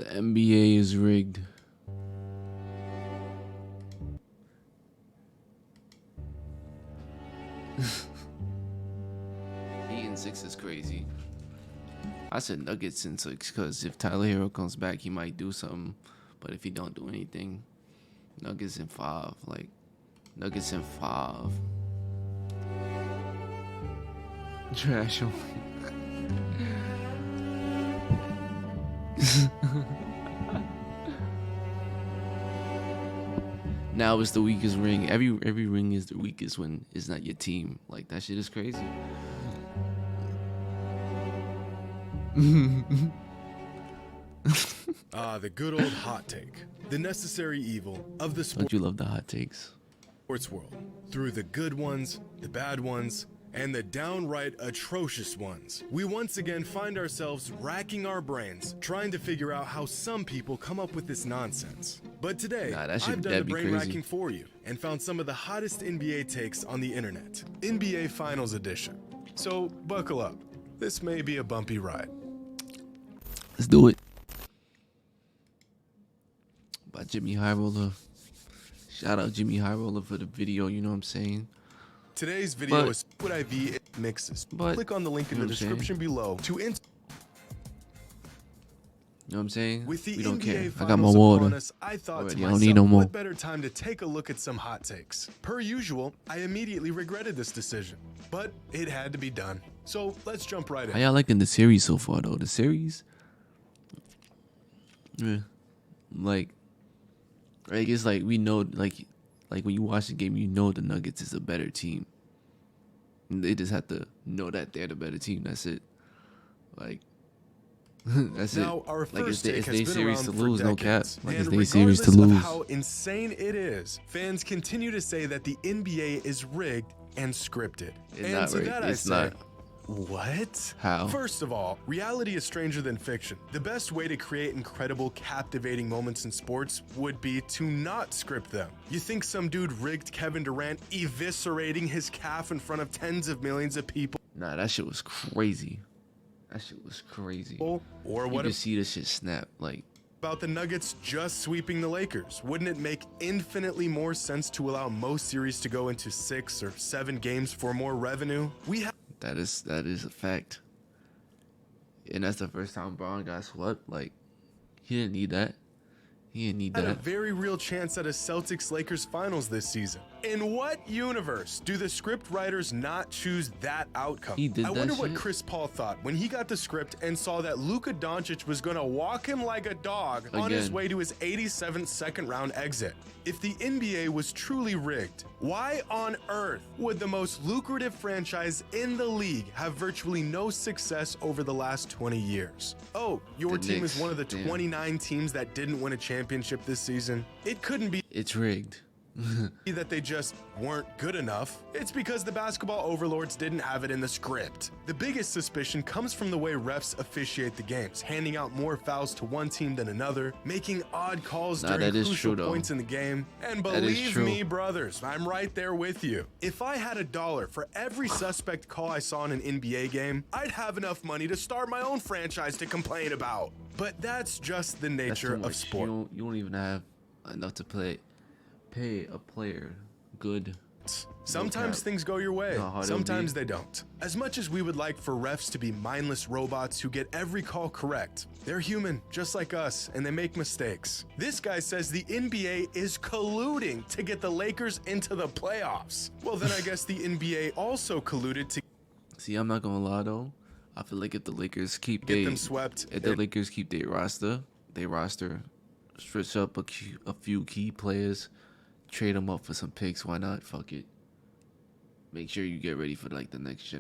The NBA is rigged. Eating 6 is crazy. I said Nuggets in 6 because if Tyler Hero comes back, he might do something. But if he don't do anything, Nuggets in 5. Like, Nuggets in 5. Trash only. Now it's the weakest ring. Every ring is the weakest when it's not your team. Like, that shit is crazy. The good old hot take. The necessary evil of the Don't you love the hot takes? sports world. Through the good ones, the bad ones, and the downright atrocious ones, we once again find ourselves racking our brains trying to figure out how some people come up with this nonsense. But today, I've done the brain racking for you and found some of the hottest NBA takes on the internet. NBA Finals Edition. So buckle up. This may be a bumpy ride. Let's do it. By Jimmy Highroller. Shout out Jimmy Highroller for the video, you know what I'm saying? Today's video is what IV mixes. Click on the link in the description below to You know what I'm saying? With the we don't NBA care. I got my Finals water. upon us, I thought Already, to I myself, don't need no more. what better time to take a look at some hot takes? Per usual, I immediately regretted this decision, but it had to be done. So let's jump right in. How y'all liking the series so far, though? The series? Yeah. Like it's like we know, like when you watch the game, you know the Nuggets is a better team. And they just have to know that they're the better team. That's it. Like, that's now, it. our Like, first it's take they has been series around to for lose, no cap. decades. Like, And it's they series to regardless lose. of how insane it is, fans continue to say that the NBA is rigged and scripted. It's and not to rigged. that I It's say, not. what? How? First of all, reality is stranger than fiction. The best way to create incredible, captivating moments in sports would be to not script them. You think some dude rigged Kevin Durant eviscerating his calf in front of tens of millions of people? Nah, that shit was crazy. That shit was crazy. Or You what could see this shit snap. Like, about the Nuggets just sweeping the Lakers? Wouldn't it make infinitely more sense to allow most series to go into 6 or 7 games for more revenue? We have that is a fact. And that's the first time Braun got swept. Like, he didn't need that. He didn't need had a that. very real chance at a Celtics-Lakers finals this season. In what universe do the script writers not choose that outcome? He did I that wonder what shit? Chris Paul thought when he got the script and saw that Luka Doncic was going to walk him like a dog on his Again. way to his 87th second-round exit. If the NBA was truly rigged, why on earth would the most lucrative franchise in the league have virtually no success over the last 20 years? Oh, your The team Knicks, is one of the damn. 29 teams that didn't win a championship this season? It couldn't be It's rigged. that they just weren't good enough. It's because the basketball overlords didn't have it in the script. The biggest suspicion comes from the way refs officiate the games, handing out more fouls to one team than another, making odd calls Nah, during that is crucial true, though. points in the game. And That is believe true. me, brothers, I'm right there with you. If I had $1 for every suspect call I saw in an NBA game, I'd have enough money to start my own franchise to complain about. But that's just the That's nature too of much. sport. You don't even have enough to pay a player good. Sometimes cap. things go your way, You know how they'll sometimes be. they don't. As much as we would like for refs to be mindless robots who get every call correct, they're human, just like us, and they make mistakes. This guy says the NBA is colluding to get the Lakers into the playoffs. Well, then I guess the NBA also colluded to See, I'm not gonna lie though. I feel like if the Lakers keep get them swept. if the Lakers keep their roster, stretch up a few key players, trade them up for some picks. Why not? Fuck it. Make sure you get ready for like the next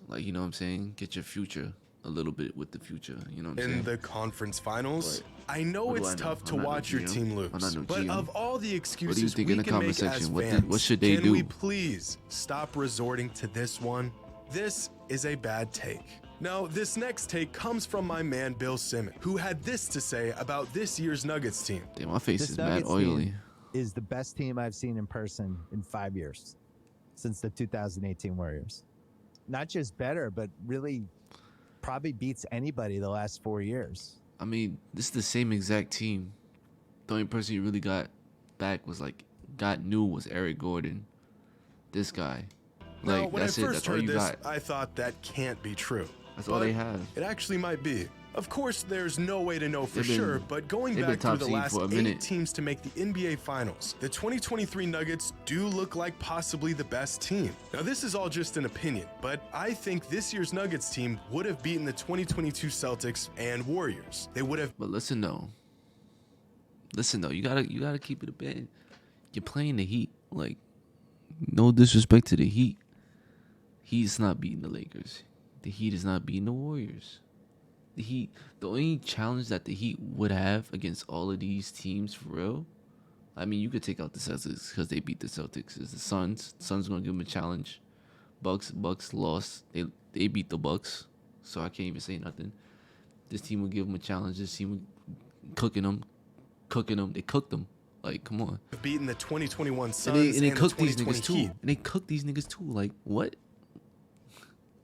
like, you know what I'm saying? Get your future a little bit with the future. You know what I'm in saying? the conference finals. But I know what do it's I know? tough to I'm not no watch your GM. team I'm lose, not no but GM. of all the excuses think we in the can comment make section? as What fans, should they can do? we please stop resorting to this one? This is a bad take. Now, this next take comes from my man Bill Simmons, who had this to say about this year's Nuggets team. Damn, my face This is mad Nuggets oily. team is the best team I've seen in person in 5 years, since the 2018 Warriors. Not just better, but really probably beats anybody the last 4 years. I mean, this is the same exact team. The only person you really got back was new was Eric Gordon. This guy. Now, when I that's it. first That's all heard you this, got. I thought that can't be true. That's all they have. It actually might be. Of course, there's no way to know for sure, but going they've back been through top the seed last for a 8 minute. teams to make the NBA Finals, the 2023 Nuggets do look like possibly the best team. Now, this is all just an opinion, but I think this year's Nuggets team would have beaten the 2022 Celtics and Warriors. They would have. But listen though, you gotta keep it a bit. You're playing the Heat. Like, no disrespect to the Heat. Heat's not beating the Lakers. The Heat is not beating the Warriors. The only challenge that the Heat would have against all of these teams for real, I mean, you could take out the Celtics because they beat the Celtics. Is the Suns. The Suns gonna give them a challenge. Bucks lost. They beat the Bucks, so I can't even say nothing. This team will give them a challenge. This team will cooking them. They cooked them. Like, come on. Beaten the 2021 Suns And they the cooked these 2020 niggas too. Heat. And they cooked these niggas too. Like, what?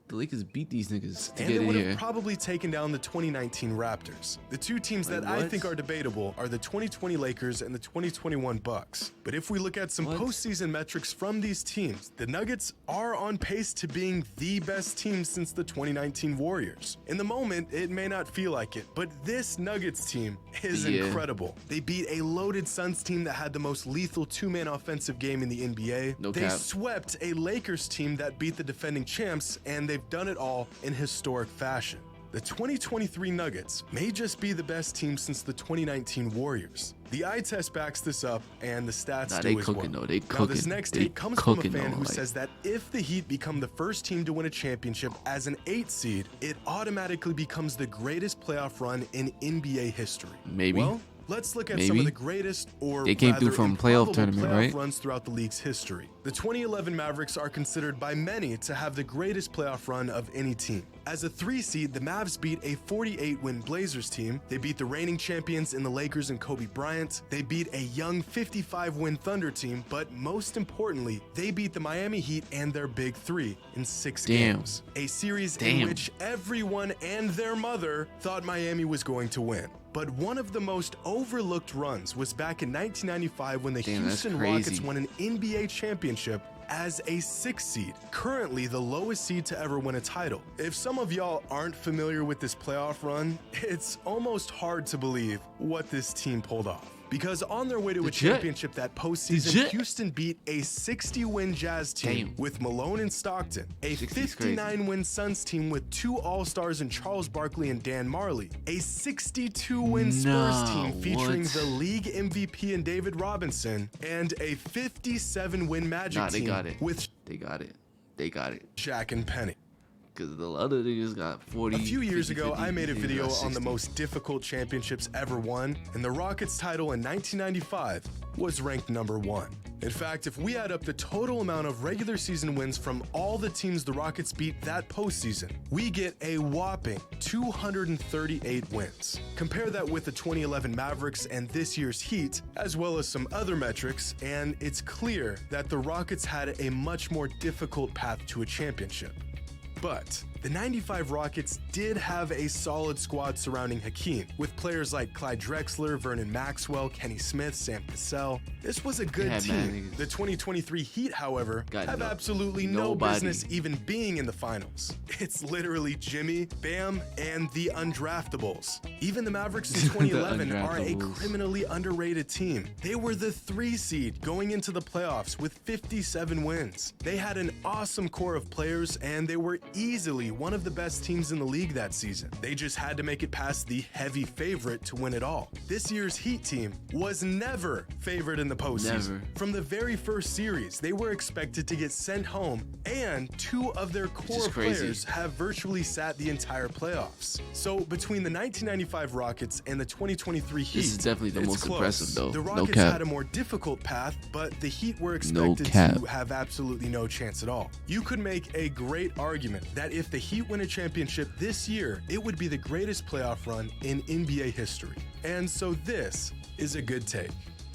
The Lakers beat these niggas to And get they in would here. have probably taken down the 2019 Raptors. The two teams Like, that I what? think are debatable are the 2020 Lakers and the 2021 Bucks. But if we look at some What? postseason metrics from these teams, the Nuggets are on pace to being the best team since the 2019 Warriors. In the moment, it may not feel like it, but this Nuggets team is Yeah. incredible. They beat a loaded Suns team that had the most lethal two-man offensive game in the NBA. No They cap. swept a Lakers team that beat the defending champs, and they've done it all in historic fashion. The 2023 Nuggets may just be the best team since the 2019 Warriors. The eye test backs this up, and the stats Nah, do they as cooking, well. though. They Now, this cooking. next They take comes from a cooking, fan though, who like- says that if the Heat become the first team to win a championship as an 8 seed, it automatically becomes the greatest playoff run in NBA history. Maybe. Well, let's look at some Maybe. of the greatest, or They came through rather from playoff improbable tournament, playoff right? runs throughout the league's history. The 2011 Mavericks are considered by many to have the greatest playoff run of any team. As a 3 seed, the Mavs beat a 48-win Blazers team. They beat the reigning champions in the Lakers and Kobe Bryant. They beat a young 55-win Thunder team, but most importantly, they beat the Miami Heat and their Big Three in 6 Damn. games. A series in Damn. which everyone and their mother thought Miami was going to win. But one of the most overlooked runs was back in 1995 when the Damn, that's Houston crazy. Rockets won an NBA championship as a 6 seed, currently the lowest seed to ever win a title. If some of y'all aren't familiar with this playoff run, it's almost hard to believe what this team pulled off. Because on their way to a Legit. championship that postseason, Legit. Houston beat a 60-win Jazz team Damn. with Malone and Stockton, a 60's crazy. 59-win Suns team with 2 All-Stars in Charles Barkley and Dan Marley, a 62-win Spurs Nah, team featuring what? the league MVP and David Robinson, and a 57-win Magic Nah, they team got it. with They got it. They got it. Shaq and Penny. Because the other niggas got 40. A few years 50, ago, 50, I made a they video got on the 60. most difficult championships ever won, and the Rockets title in 1995 was ranked number 1. In fact, if we add up the total amount of regular season wins from all the teams the Rockets beat that postseason, we get a whopping 238 wins. Compare that with the 2011 Mavericks and this year's Heat, as well as some other metrics, and it's clear that the Rockets had a much more difficult path to a championship. But the 95 Rockets did have a solid squad surrounding Hakeem, with players like Clyde Drexler, Vernon Maxwell, Kenny Smith, Sam Cassell. This was a good had mad team. niggas. The 2023 Heat, however, Got have no- absolutely no nobody. business even being in the finals. It's literally Jimmy, Bam, and the Undraftables. Even the Mavericks in The 2011 are a Undraftables. criminally underrated team. They were the 3 seed going into the playoffs with 57 wins. They had an awesome core of players, and they were easily one of the best teams in the league that season. They just had to make it past the heavy favorite to win it all. This year's Heat team was never favored in the postseason. Never. From the very first series, they were expected to get sent home, and 2 of their core is crazy. players have virtually sat the entire playoffs. So between the 1995 Rockets and the 2023 Heat, This is definitely the it's most close. impressive, though. The No Rockets cap. had a more difficult path, but the Heat were No expected cap. to have absolutely no chance at all. You could make a great argument that if the Heat win a championship this year, it would be the greatest playoff run in NBA history. And so this is a good take.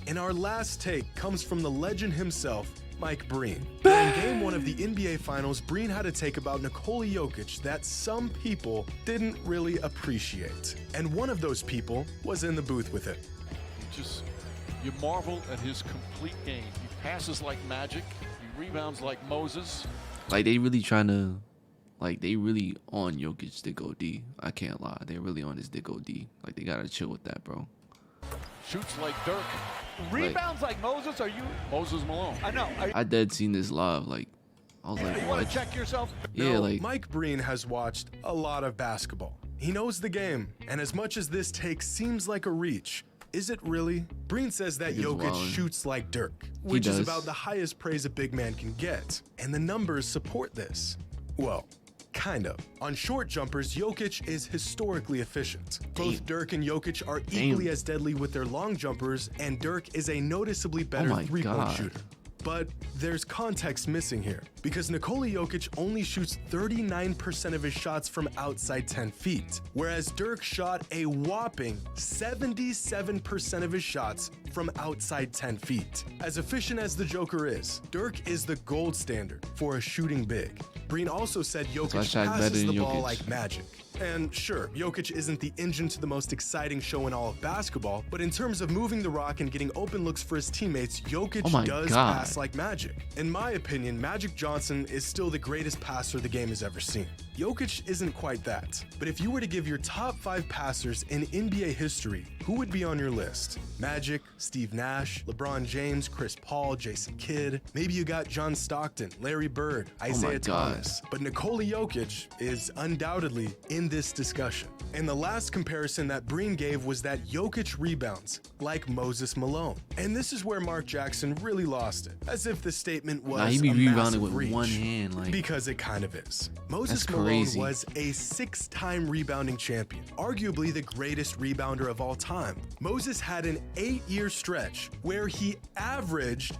And our last take comes from the legend himself, Mike Breen. During Game 1 of the NBA Finals, Breen had a take about Nikola Jokic that some people didn't really appreciate. And one of those people was in the booth with it. You marvel at his complete game. He passes like magic. He rebounds like Moses. Like, they really trying to, like, they really on Jokic dick OD. I can't lie. They really on his dick OD. Like, they gotta chill with that, bro. Shoots like Dirk. Rebounds like Moses? Are you Moses Malone? I know. I dead seen this live. Like, I was like, You want to check yourself? Yeah, Now, like, Mike Breen has watched a lot of basketball. He knows the game, and as much as this take seems like a reach, is it really? Breen says that He is Jokic wildin'. shoots like Dirk, which is does. about the highest praise a big man can get, and the numbers support this. Well, kind of. On short jumpers, Jokic is historically efficient. Both Dirk and Jokic are equally as deadly with their long jumpers, and Dirk is a noticeably better my three-point God. shooter. But there's context missing here, because Nikola Jokic only shoots 39% of his shots from outside 10 feet, whereas Dirk shot a whopping 77% of his shots from outside 10 feet. As efficient as the Joker is, Dirk is the gold standard for a shooting big. Breen also said Jokic I shot better passes the than ball Jokic. like magic. And sure, Jokic isn't the engine to the most exciting show in all of basketball, but in terms of moving the rock and getting open looks for his teammates, Jokic Oh my does God. pass like magic. In my opinion, Magic Johnson is still the greatest passer the game has ever seen. Jokic isn't quite that, but if you were to give your top 5 passers in NBA history, who would be on your list? Magic, Steve Nash, LeBron James, Chris Paul, Jason Kidd. Maybe you got John Stockton, Larry Bird, Isaiah God. Thomas. But Nikola Jokic is undoubtedly in this discussion. And the last comparison that Breen gave was that Jokic rebounds like Moses Malone. And this is where Mark Jackson really lost it, as if the statement was nah, he be a rebounding massive with reach. one hand. Like, Because it kind of is. Moses That's Malone crazy. was a 6-time rebounding champion, arguably the greatest rebounder of all time. Moses had an 8-year stretch where he averaged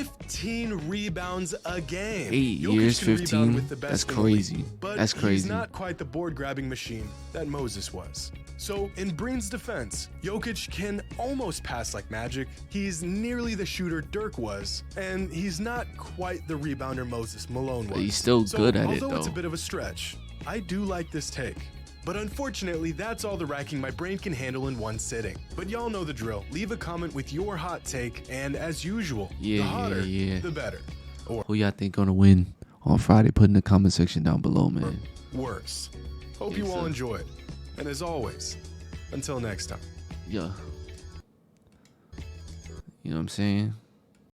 15 rebounds a game. 8 Jokic years, can rebound 15? with the best That's in the league, crazy. but That's he's crazy. not quite the board-grabbing machine that Moses was. So, in Breen's defense, Jokic can almost pass like magic, he's nearly the shooter Dirk was, and he's not quite the rebounder Moses Malone was. he's still So, good at it, although it's a though. bit of a stretch, I do like this take. But unfortunately, that's all the racking my brain can handle in one sitting. But y'all know the drill. Leave a comment with your hot take, and as usual, the Yeah, hotter, yeah. the better. Or who y'all think gonna win on Friday? Put in the comment section down below, man. worse. Hope Yes, you all sir. enjoyed. And as always, until next time. Yeah. You know what I'm saying?